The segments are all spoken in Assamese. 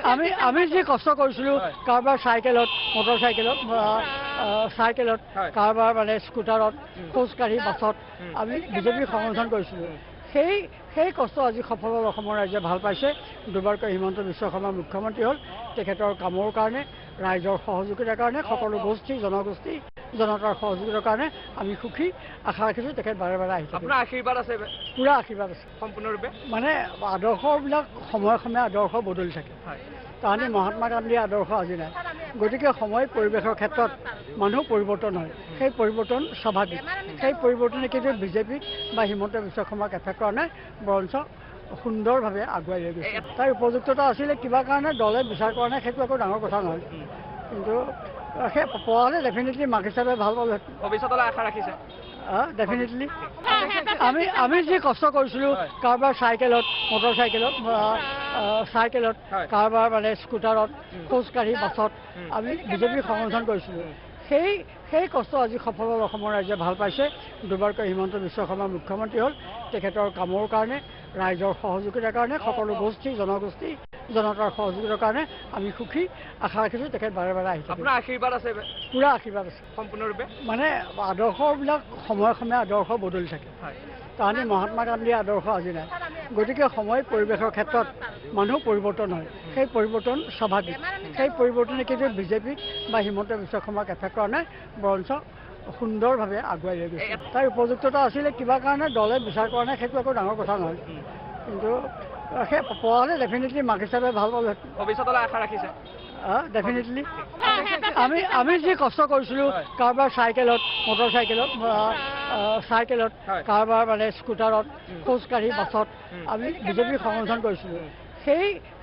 আমি আমি যি কষ্ট কৰিছিলোঁ কাৰোবাৰ চাইকেলত মটৰচাইকেলত চাইকেলত কাৰোবাৰ মানে স্কুটাৰত খোজকাঢ়ি বাছত আমি বিজেপি সংগঠন কৰিছিলোঁ সেই কষ্ট আজি সফল অসমৰ ৰাইজে ভাল পাইছে দুবাৰকৈ হিমন্ত বিশ্ব শৰ্মা মুখ্যমন্ত্ৰী হ'ল তেখেতৰ কামৰ কাৰণে ৰাইজৰ সহযোগিতাৰ কাৰণে সকলো গোষ্ঠী জনগোষ্ঠী জনতাৰ সহযোগিতাৰ কাৰণে আমি সুখী আশা ৰাখিছোঁ তেখেত বাৰে বাৰে আহিছে আপোনাৰ আশীৰ্বাদ আছে পুৰা আশীৰ্বাদ আছে সম্পূৰ্ণৰূপে মানে আদৰ্শবিলাক সময়ে সময়ে আদৰ্শ বদলি থাকে তাহানি মহাত্মা গান্ধীৰ আদৰ্শ আজি নাই গতিকে সময় পৰিৱেশৰ ক্ষেত্ৰত মানুহ পৰিৱৰ্তন হয় সেই পৰিৱৰ্তন স্বাভাৱিক সেই পৰিৱৰ্তনে কিন্তু বিজেপিক বা হিমন্ত বিশ্ব শৰ্মাক এফেক্ট কৰা নাই বৰঞ্চ সুন্দৰভাৱে আগুৱাই লৈ গৈছে তাৰ উপযুক্ততা আছিলে কিবা কাৰণে দলে বিচাৰ কৰা নাই সেইটো একো ডাঙৰ কথা নহয় কিন্তু সেই পোৱা হ'লে ডেফিনেটলি মাক হিচাপে ভাল পালে ভৱিষ্যতলৈ আশা ৰাখিছে ডেফিনেটলি আমি যি কষ্ট কৰিছিলোঁ কাৰোবাৰ চাইকেলত মটৰচাইকেলত চাইকেলত কাৰোবাৰ মানে স্কুটাৰত খোজকাঢ়ি বাছত আমি বিজেপি সংগঠন কৰিছিলোঁ সেই কষ্ট আজি সফল অসমৰ ৰাইজে ভাল পাইছে দুবাৰকৈ হিমন্ত বিশ্ব শৰ্মা মুখ্যমন্ত্ৰী হ'ল তেখেতৰ কামৰ কাৰণে ৰাইজৰ সহযোগিতাৰ কাৰণে সকলো গোষ্ঠী জনগোষ্ঠী জনতাৰ সহযোগিতাৰ কাৰণে আমি সুখী আশা ৰাখিছোঁ তেখেত বাৰে বাৰে আহিছে আপোনাৰ আশীৰ্বাদ আছে পুৰা আশীৰ্বাদ আছে সম্পূৰ্ণৰূপে মানে আদৰ্শবিলাক সময়ে সময়ে আদৰ্শ বদলি থাকে তাহানি মহাত্মা গান্ধীৰ আদৰ্শ আজি নাই গতিকে সময় পৰিৱেশৰ ক্ষেত্ৰত মানুহ পৰিৱৰ্তন হয় সেই পৰিৱৰ্তন স্বাভাৱিক সেই পৰিৱৰ্তনে কিন্তু বিজেপিক বা হিমন্ত বিশ্ব শৰ্মাক এফেক্ট কৰা নাই বৰঞ্চ সুন্দৰভাৱে আগুৱাই লৈ গৈছে তাৰ উপযুক্ততা আছিলে কিবা কাৰণে দলে বিচাৰ কৰা নাই সেইটো একো ডাঙৰ কথা নহয় কিন্তু সেই পোৱা হ'লে ডেফিনেটলি মাক হিচাপে ভাল পালে ভৱিষ্যতলৈ আশা ৰাখিছে ডেফিনেটলি আমি যি কষ্ট কৰিছিলোঁ কাৰোবাৰ চাইকেলত মটৰচাইকেলত চাইকেলত কাৰোবাৰ মানে স্কুটাৰত খোজকাঢ়ি বাছত আমি বিজেপি সংগঠন কৰিছিলোঁ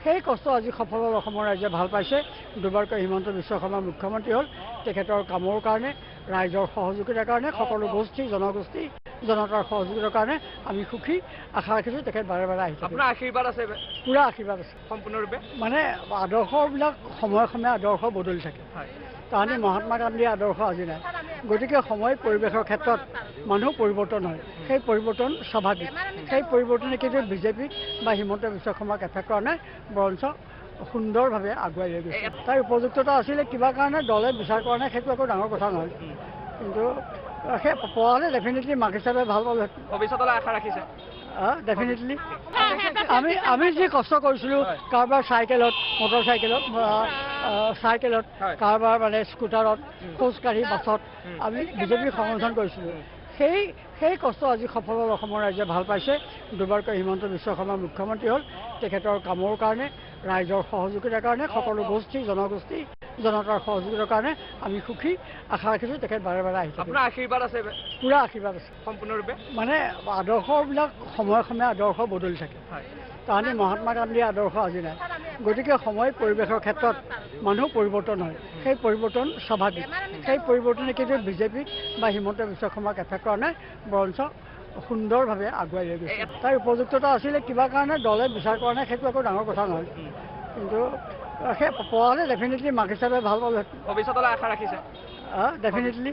সেই কষ্ট আজি সফল অসমৰ ৰাইজে ভাল পাইছে দুবাৰকৈ হিমন্ত বিশ্ব শৰ্মা মুখ্যমন্ত্ৰী হ'ল তেখেতৰ কামৰ কাৰণে ৰাইজৰ সহযোগিতাৰ কাৰণে সকলো গোষ্ঠী জনগোষ্ঠী জনতাৰ সহযোগিতাৰ কাৰণে আমি সুখী আশা ৰাখিছোঁ তেখেত বাৰে বাৰে আহিছে আপোনাৰ আশীৰ্বাদ আছে পুৰা আশীৰ্বাদ আছে সম্পূৰ্ণৰূপে মানে আদৰ্শবিলাক সময়ে সময়ে আদৰ্শ বদলি থাকে তাহানি মহাত্মা গান্ধীৰ আদৰ্শ আজি নাই গতিকে সময় পৰিৱেশৰ ক্ষেত্ৰত মানুহ পৰিৱৰ্তন হয় সেই পৰিৱৰ্তন স্বাভাৱিক সেই পৰিৱৰ্তনে কিন্তু বিজেপিক বা হিমন্ত বিশ্ব শৰ্মাক এফেক্ট কৰা নাই বৰঞ্চ সুন্দৰভাৱে আগুৱাই লৈ গৈছে তাৰ উপযুক্ততা আছিলে কিবা কাৰণে দলে বিচাৰ কৰা নাই সেইটো একো ডাঙৰ কথা নহয় কিন্তু সেই পোৱা হ'লে ডেফিনেটলি মাক হিচাপে ভাল পালে ভৱিষ্যতলৈ আশা ৰাখিছে ডেফিনেটলি আমি যি কষ্ট কৰিছিলোঁ কাৰোবাৰ চাইকেলত মটৰচাইকেলত চাইকেলত কাৰোবাৰ মানে স্কুটাৰত খোজকাঢ়ি বাছত আমি বিজেপি সংগঠন কৰিছিলোঁ সেই কষ্ট আজি সফল অসমৰ ৰাইজে ভাল পাইছে দুবাৰকৈ হিমন্ত বিশ্ব শৰ্মা মুখ্যমন্ত্ৰী হ'ল তেখেতৰ কামৰ কাৰণে ৰাইজৰ সহযোগিতাৰ কাৰণে সকলো গোষ্ঠী জনগোষ্ঠী জনতাৰ সহযোগিতাৰ কাৰণে আমি সুখী আশা ৰাখিছোঁ তেখেত বাৰে বাৰে আহিছে আপোনাৰ আশীৰ্বাদ আছে পুৰা আশীৰ্বাদ আছে সম্পূৰ্ণৰূপে মানে আদৰ্শবিলাক সময়ে সময়ে আদৰ্শ বদলি থাকে তাহানি মহাত্মা গান্ধীৰ আদৰ্শ আজি নাই গতিকে সময় পৰিৱেশৰ ক্ষেত্ৰত মানুহ পৰিৱৰ্তন হয় সেই পৰিৱৰ্তন স্বাভাৱিক সেই পৰিৱৰ্তনে কিন্তু বিজেপিক বা হিমন্ত বিশ্ব শৰ্মাক এফেক্ট কৰা নাই বৰঞ্চ সুন্দৰভাৱে আগুৱাই লৈ গৈছে তাৰ উপযুক্ততা আছিলে কিবা কাৰণে দলে বিচাৰ কৰা নাই সেইটো একো ডাঙৰ কথা নহয় কিন্তু সেই পোৱা হ'লে ডেফিনেটলি মাক হিচাপে ভাল পালে ভৱিষ্যতলৈ আশা ৰাখিছে ডেফিনেটলি